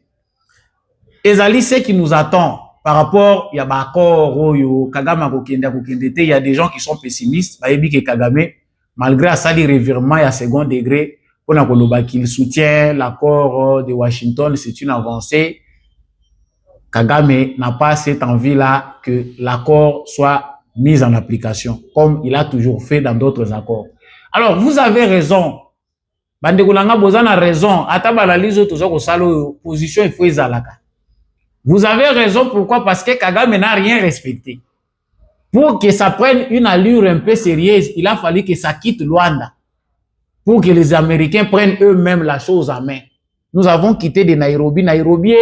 Ezali ce qui nous attend par rapport ya ba accord yo Kagame kokendete, il y a des gens qui sont pessimistes, ba yebi ke Kagame malgré asali revirement ya second degré pona koloba qu'il soutient l'accord de Washington, c'est une avancée. Kagame n'a pas cette envie-là que l'accord soit mis en application, comme il a toujours fait dans d'autres accords. Alors, vous avez raison. Bandekolanga bozana raison. Atabalalizo tozoko salo position il faut izalaka. Vous avez raison, pourquoi? Parce que Kagame n'a rien respecté. Pour que ça prenne une allure un peu sérieuse, il a fallu que ça quitte Luanda. Pour que les Américains prennent eux-mêmes la chose en main. Nous avons quitté de Nairobi. Nairobi,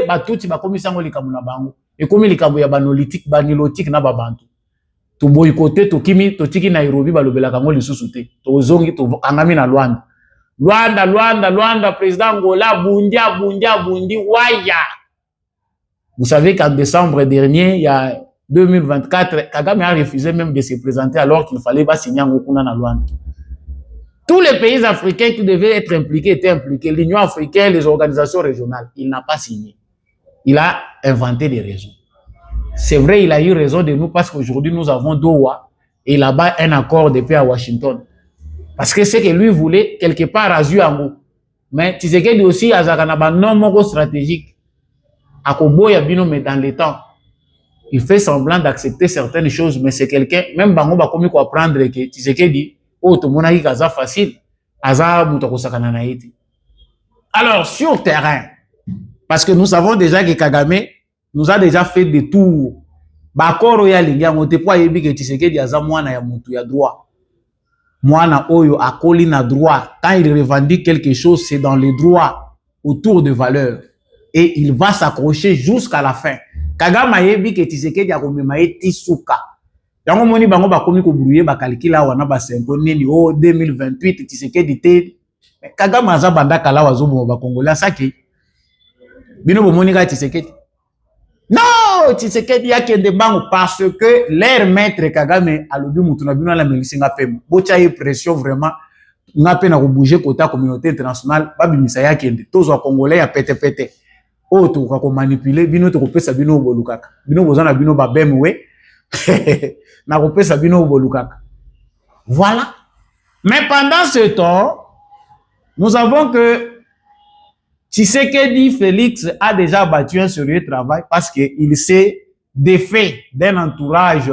batuti bakomisango likambo na bango. Et comme likambo ya banolitique, banilotique na babantu. To boycotté, to tiki Nairobi balobela kango lisusu te. To zongi to kangami na Luanda. Luanda, président Angola, bundi, waya. Vous savez qu'en décembre dernier, il y a 2024, Kagame a refusé même de se présenter alors qu'il fallait pas signer en Okuna na Luanda. Tous les pays africains qui devaient être impliqués étaient impliqués. L'Union africaine, les organisations régionales. Il n'a pas signé. Il a inventé des raisons. C'est vrai, il a eu raison de nous parce qu'aujourd'hui, nous avons Doha et là-bas un accord de paix à Washington. Parce que c'est que lui voulait quelque part à Zuango. Mais Tshisekedi aussi a un non stratégique. À Koboya Bino, mais dans les temps. Il fait semblant d'accepter certaines choses, mais c'est quelqu'un, même Bango va comme apprendre que Tshisekedi, oh, tout le monde a dit que facile, alors, sur terrain, parce que nous savons déjà que Kagame nous a déjà fait des tours, Bakoro ya lingia, on te poa yebi que Tshisekedi aza mwana ya mutu ya droit. Mwana oyo akoli na droit. Quand il revendique quelque chose, c'est dans les droits, autour de valeurs. Et il va s'accrocher jusqu'à la fin. Kagame yebi que Tshisekedi a komema etisuka. Yango moni bango ba komi ko brouiller ba calcula wana ba 5 nini oh 2028 Tshisekedi te. Kagame aza banda kala wazo bo ba Congolais saki. Bino bo moni ka Tshisekedi. Non, Tshisekedi a kende bango parce que leur maître Kagame a lobi mutu na bino la melisinga pemo. Bocha y pression vraiment nga pe na ko bouger côté communauté internationale ba bimisa ya kende. Tozo Congolais ya pete. Oh, tu ko manipuler bino to ko pesa bino bolukaka. Bino bozana bino ba bemwe. Na ko pesa bino bolukaka. Voilà. Mais pendant ce temps, nous avons que Tshisekedi Félix a déjà battu un sérieux travail parce qu'il s'est défait d'un entourage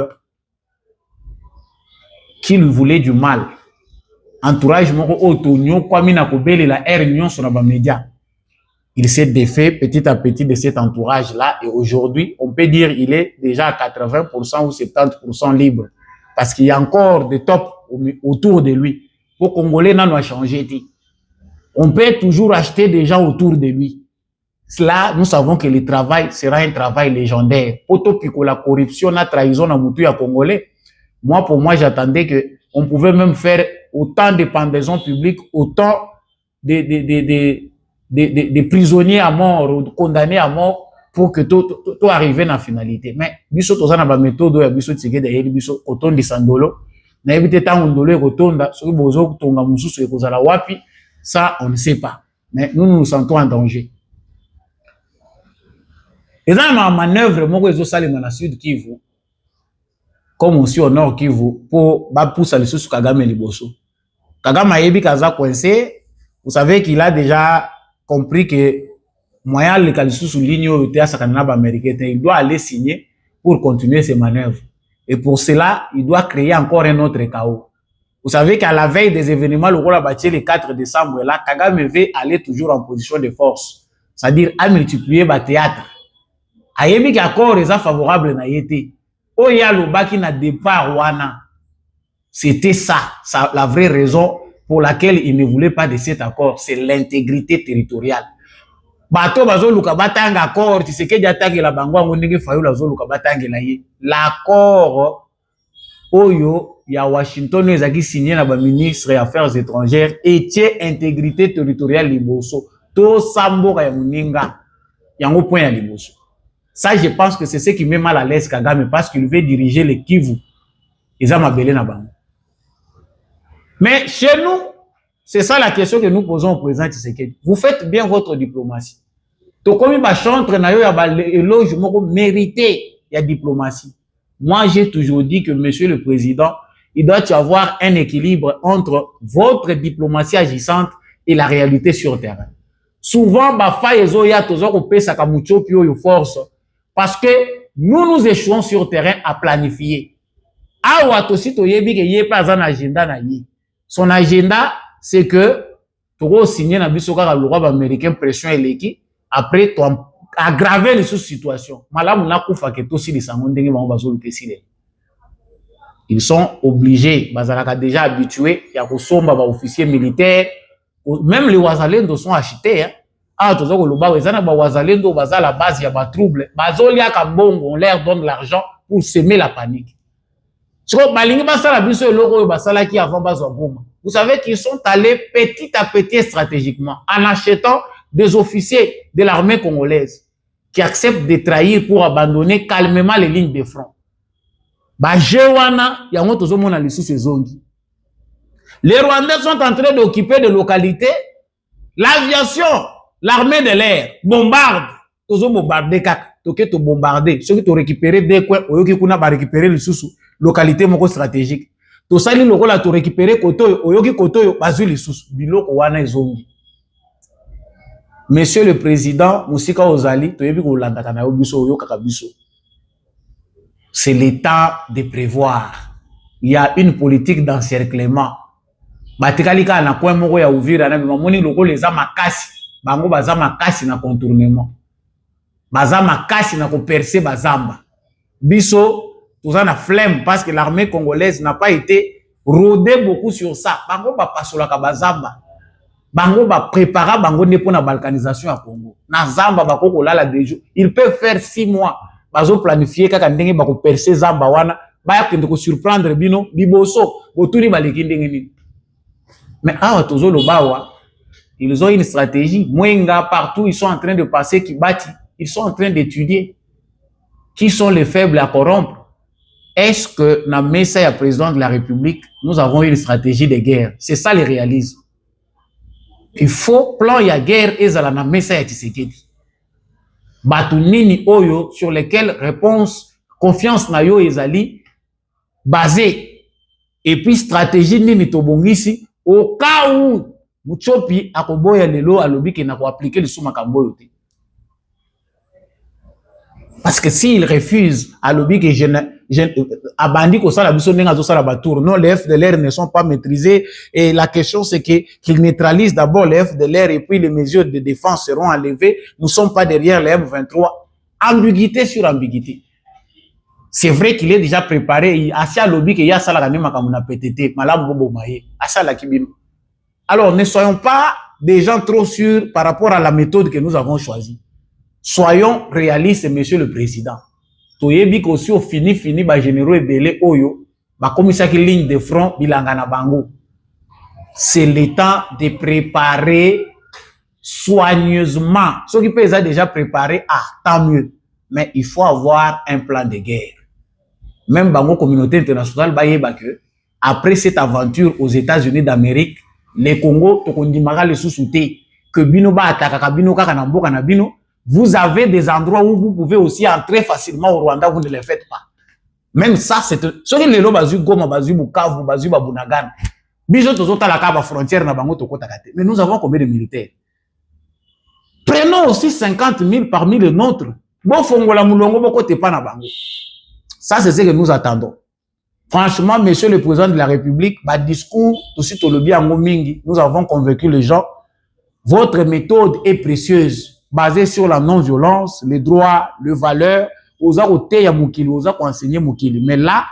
qui lui voulait du mal. Entourage moko otonyo kwami na kobele la R sur les médias. Il s'est défait petit à petit de cet entourage-là et aujourd'hui, on peut dire qu'il est déjà à 80% ou 70% libre parce qu'il y a encore des tops autour de lui. Pour Congolais, n'a pas changé. On peut toujours acheter des gens autour de lui. Cela, nous savons que le travail sera un travail légendaire. Poto pico la corruption, la trahison à Moutou à Congolais. Moi, pour moi, j'attendais que on pouvait même faire autant de pendaisons publiques, autant des prisonniers à mort, condamnés à mort, pour que tout arrive à la finalité. Mais, biso tozana ba méthode ya biso tsike derrière biso autant de sandolo. Na éviter tant ondolo kotonda, soki bozo tonga mususu e kozala wapi, ça on ne sait pas. Mais nous nous sentons en danger. Et dans ma manœuvre, moi je sali na Sud Kivu, comme aussi au Nord Kivu, pour ba pousser les sous Kagame liboso. Kagame a yebi kaza coincé, vous savez qu'il a déjà compris que moyen le kalisu sous ligne au théâtre canada américain, il doit aller signer pour continuer ses manœuvres. Et pour cela, il doit créer encore un autre chaos. Vous savez qu'à la veille des événements, le rôle a bâti le 4 décembre, là, Kagame veut aller toujours en position de force. C'est-à-dire à multiplier le théâtre. Ayebi qui accord les favorable na yete. Oya le baki na départ wana. C'était ça, la vraie raison pour laquelle il ne voulait pas de cet accord, c'est l'intégrité territoriale. Bato bazo luka batanga accord, tu sais que diatangi la bangwa ngondenge fayo la zo luka batangi la ye. L'accord oyo ya Washington ezaki signé na ba ministre des Affaires étrangères et tie intégrité territoriale liboso. To sambo ya muninga. Yango point ya liboso. Ça je pense que c'est ce qui met mal à l'aise Kagame parce qu'il veut diriger le Kivu. Eza mabele na bango. Mais chez nous, c'est ça la question que nous posons au président Tshisekedi. Vous faites bien votre diplomatie. To komi ba chantre na yo ya ba éloge moko mérité ya diplomatie. Moi, j'ai toujours dit que monsieur le président, il doit y avoir un équilibre entre votre diplomatie agissante et la réalité sur terrain. Souvent, ba fa ezo ya tozo ko pesa ka muchopi yo force parce que nous échouons sur terrain à planifier. Awa tosi to yebi ke yé pas un agenda na yi. Son agenda, c'est que tu vas signer na biso kaka le roi américain pression eleki après tu aggraver les situations. Malamu na kufa ke tosi de sango ndenge ba bazolu kesile. Ils sont obligés, bazalaka déjà habitués ya kosomba ba officiers militaires, même les wazalendo sont achetés hein. Ah tozo ko loba wezana ba wazalendo baza la base ya ba trouble, bazoli aka bongo, on leur donne l'argent pour semer la panique. Vous savez qu'ils sont allés petit à petit stratégiquement en achetant des officiers de l'armée congolaise qui acceptent de trahir pour abandonner calmement les lignes de front. Bajewana, yango tozomona lisusu zongi. Les Rwandais sont en train d'occuper des localités. L'aviation, l'armée de l'air bombarde. Tozo bombarder kaka, toke to bombarder. Ceux qui ont récupéré des coins, oyoki kuna ba récupérer les sous localité moko stratégique. To sali lokola to récupérer koto, oyoki koto bazui les sous biloko wana ezongi. Monsieur le Président, Musika Ozali, toyebi ko landaka na obiso oyokaka biso. C'est le temps de prévoir. Il y a une politique d'encerclement. Batikalika na coin moko ya Uvira na mamoni loko leza makasi, bango baza makasi na contournement. Baza makasi na ko percer bazamba. Biso toza na flemme parce que l'armée congolaise n'a pas été rodée beaucoup sur ça. Bango ba pasolaka bazamba. Bango ba prépara bango ne pour la balkanisation à Congo. Na zamba ba koko lala des jours. Ils peuvent faire 6 mois. Bazo planifier kaka ndenge ba ko percer zamba wana, ba yakende ko surprendre bino biboso, botuli baleki ndenge nini. Mais à Tozolo Bawa, ils ont une stratégie. Mwenga, partout, ils sont en train de passer Kibati. Ils sont en train d'étudier qui sont les faibles à corrompre. Est-ce que, dans le message du président de la République, nous avons une stratégie de guerre? C'est ça le réalisme. Il faut plan ya guerre et ça la message de Tshisekedi. Batunini Oyo, sur lesquels réponse, confiance na yo ezali, basée. Et puis stratégie nini tobongisi, au cas où Muchopi akoboya lelo alobi ke na ko appliquer le makambo yote. Parce que s'il refuse alobi que abandi ko sala biso ndenga zo sala batour, non, les FDLR ne sont pas maîtrisés et la question c'est que qu'ils neutralisent d'abord les FDLR et puis les mesures de défense seront enlevées. Nous sommes pas derrière les M23. Ambiguïté sur ambiguïté. C'est vrai qu'il est déjà préparé. Asia lobby que ya sala kanema kamuna PTT, malam bobo maye. Asa la kibino. Alors ne soyons pas des gens trop sûrs par rapport à la méthode que nous avons choisie. Soyons réalistes, Monsieur le Président. Toyebi ko si au fini ba généraux ebele oyo ba komisa ki ligne de front bilangana bango. C'est le temps de préparer soigneusement. Ceux qui peuvent déjà préparé, tant mieux. Mais il faut avoir un plan de guerre. Même dans la communauté internationale, après cette aventure aux États-Unis d'Amérique, les Congo, vous avez des endroits où vous pouvez aussi entrer facilement au Rwanda, vous ne le faites pas. Même ça, c'est... Mais nous avons combien de militaires? Prenons aussi 50 000 parmi les nôtres. Ça, c'est ce que nous attendons. Franchement, Monsieur le Président de la République, discours, nous avons convaincu les gens. Votre méthode est précieuse, basée sur la non-violence, les droits, les valeurs. Mais là,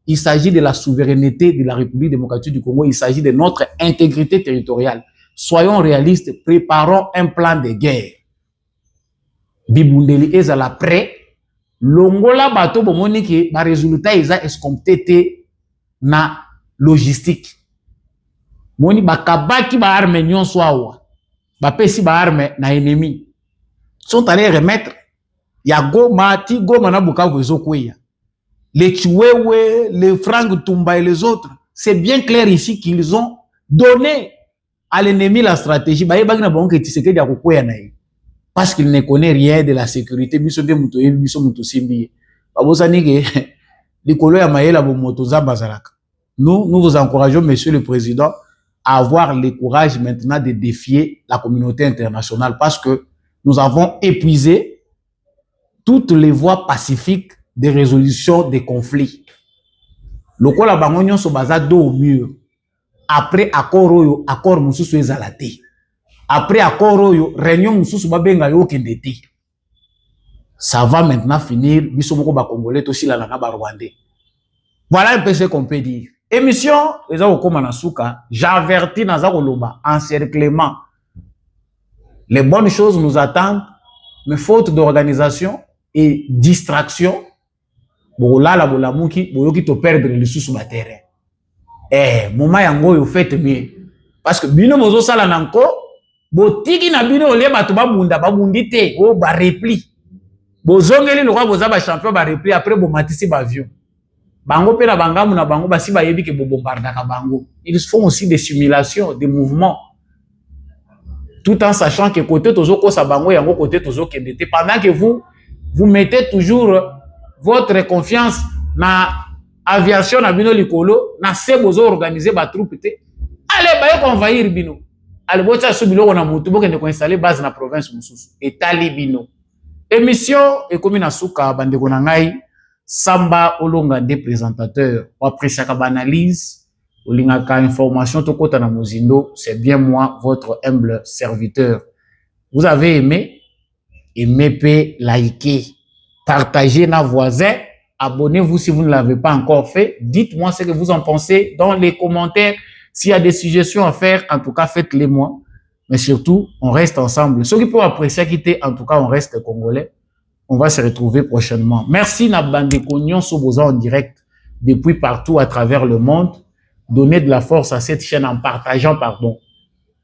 il s'agit de la souveraineté de la République démocratique du Congo. Il s'agit de notre intégrité territoriale. Soyons réalistes, préparons un plan de guerre. Bibundeli ezala prêt. Longola bato bomoni ke ba résultat eza escompté na logistique. Moni bakabaki ba arme nyonso awa. Ba pesi ba arme na ennemi. Sont allés remettre ya Goma, ti Goma na Bukavu ezokweya. Les Chiwewe, les Frank Tumba et les autres, c'est bien clair ici qu'ils ont donné à l'ennemi la stratégie. Parce qu'il ne connaît rien de la sécurité. Nous vous encourageons, Monsieur le Président, à avoir le courage maintenant de défier la communauté internationale parce que nous avons épuisé toutes les voies pacifiques de résolution des conflits. Le quoi la bangonyon so baza do au mur. Après accord oyo, accord mususu ezalate. Après accord oyo, réunion mususu babenga yo kendete. Ça va maintenant finir, biso moko ba congolais to sila na ba rwandais. Voilà un peu ce qu'on peut dire. Émission, eza okoma na suka, j'avertis na za koloba, encerclement. Les bonnes choses nous attendent, mais faute d'organisation et distraction, bolala bolamuki boyoki to perdre le sous sur terrain. Moment yango yo fait mieux parce que bino mozo sala nanko botiki na bino ole bato babunda babundi te o ba repli bozongeli le roi boza ba champion ba replay après bo matisi ba avion bango pe na bangamu na bango basi ba yebi ke bo bombardaka bango. Ils font aussi des simulations, des mouvements, tout en sachant que côté tozo ko sa bango yango côté tozo kendete, pendant que vous mettez toujours votre confiance na aviation na bino likolo na se bozo organiser ba troupe te allez ba yo envahir bino allez bocha so biloko na mutu bokende ko installer base na province mususu etali bino. Émission ekomi na suka bandeko na ngai Samba Olonga des présentateurs apprécier ka analyse olingaka information to kota na mozindo, c'est bien moi votre humble serviteur. Vous avez aimé, aimez, likez, partagez na voisins, abonnez-vous si vous ne l'avez pas encore fait. Dites-moi ce que vous en pensez dans les commentaires. S'il y a des suggestions à faire, en tout cas, faites-les moi. Mais surtout, on reste ensemble. Ceux qui peuvent apprécier quitter, en tout cas, on reste congolais. On va se retrouver prochainement. Merci Nabande Kognon Soboza en direct depuis partout à travers le monde. Donnez de la force à cette chaîne en partageant, pardon.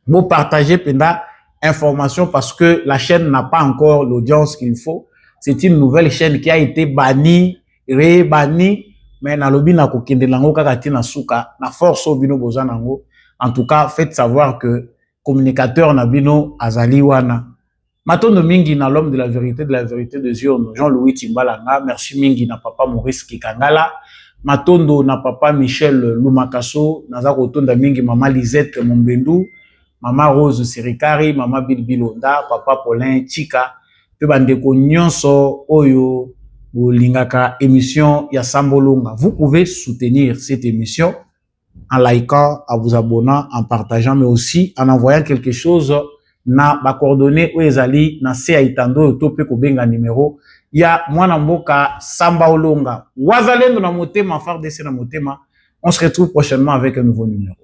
Vous partagez pendant information parce que la chaîne n'a pas encore l'audience qu'il faut. C'est une nouvelle chaîne qui a été bannie, ré-bannie, mais na lobi na kokende lango kakati na suka, na force au bino boza nango. En tout cas, faites savoir que communicateur na bino azali wana. Matondo mingi na l'homme de la vérité de Zion, Jean-Louis Timbalanga. Merci mingi na papa Maurice Kikangala. Matondo na papa Michel Lumakaso. Naza kotonda mingi mama Lisette Mombendu. Mama Rose Sirikari, mama Bilbilonda, papa Paulin Chika. Pe bandeko nyonso oyo bolingaka émission ya Samba Olonga. Vous pouvez soutenir cette émission en likant, en vous abonnant, en partageant, mais aussi en envoyant quelque chose na ba coordonnées ou ezali na se aitando tope ko benga numéro ya mwana mboka Samba Olonga. Wazalendo na motema, FARDC na motema. On se retrouve prochainement avec un nouveau numéro.